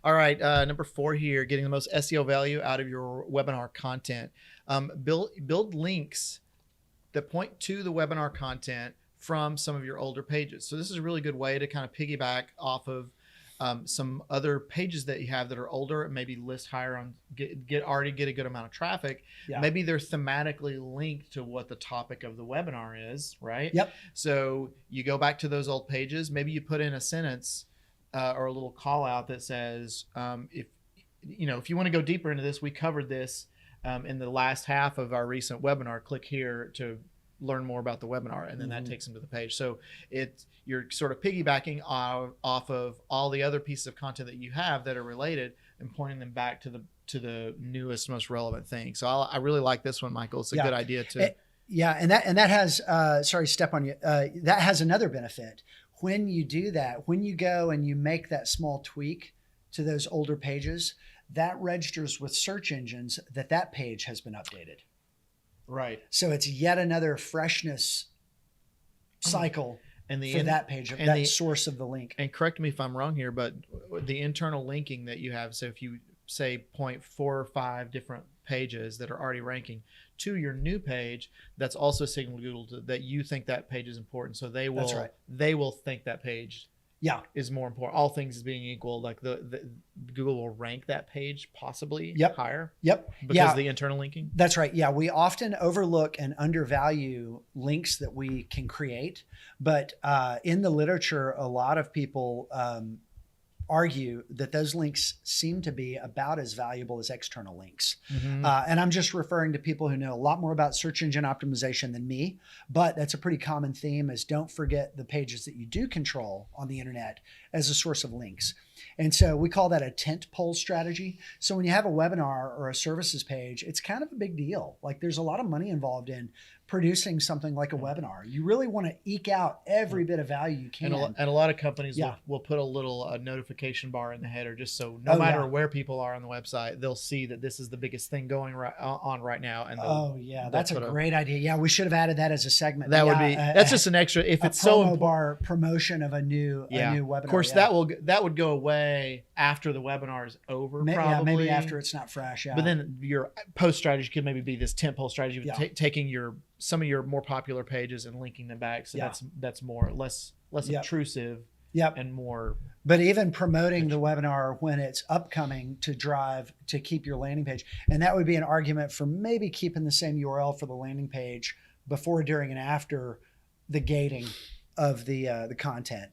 All right, number 4 here, getting the most SEO value out of your webinar content. Build links that point to the webinar content from some of your older pages. So this is a really good way to kind of piggyback off of some other pages that you have that are older and maybe list higher on already get a good amount of traffic. Yeah. Maybe they're thematically linked to what the topic of the webinar is, right? Yep. So you go back to those old pages, maybe you put in a sentence or a little call out that says, if you want to go deeper into this, we covered this in the last half of our recent webinar. Click here to learn more about the webinar, and then that takes them to the page. So you're sort of piggybacking off of all the other pieces of content that you have that are related and pointing them back to the newest, most relevant thing. So I really like this one, Michael. It's a good idea to. And that has sorry, step on you. That has another benefit. When you do that, when you go and you make that small tweak to those older pages, that registers with search engines that page has been updated. Right. So it's yet another freshness cycle for that page, that source of the link. And correct me if I'm wrong here, but the internal linking that you have, so if you say point 4 or 5 different pages that are already ranking to your new page, that's also signal to Google that you think that page is important. So they will think that page is more important. All things being equal, like the Google will rank that page possibly higher. Yep. Because of the internal linking. That's right. Yeah. We often overlook and undervalue links that we can create, but in the literature, a lot of people argue that those links seem to be about as valuable as external links. And I'm just referring to people who know a lot more about search engine optimization than me, but that's a pretty common theme, is don't forget the pages that you do control on the internet as a source of links. And so we call that a tent pole strategy. So when you have a webinar or a services page, it's kind of a big deal. Like, there's a lot of money involved in producing something like a webinar. You really want to eke out every bit of value you can. And a lot of companies will put a little notification bar in the header, just so no matter where people are on the website, they'll see that this is the biggest thing going on right now. And that's a great idea. Yeah, we should have added that as a segment. That would be that's just an extra. If it's so important, bar promotion of a new webinar. Of course, that would go away after the webinar is over. Probably maybe after it's not fresh. Yeah. But then your post strategy could maybe be this tent pole strategy, taking some of your more popular pages and linking them back. So that's less intrusive. And more. But even promoting the webinar when it's upcoming to keep your landing page. And that would be an argument for maybe keeping the same URL for the landing page before, during, and after the gating of the content.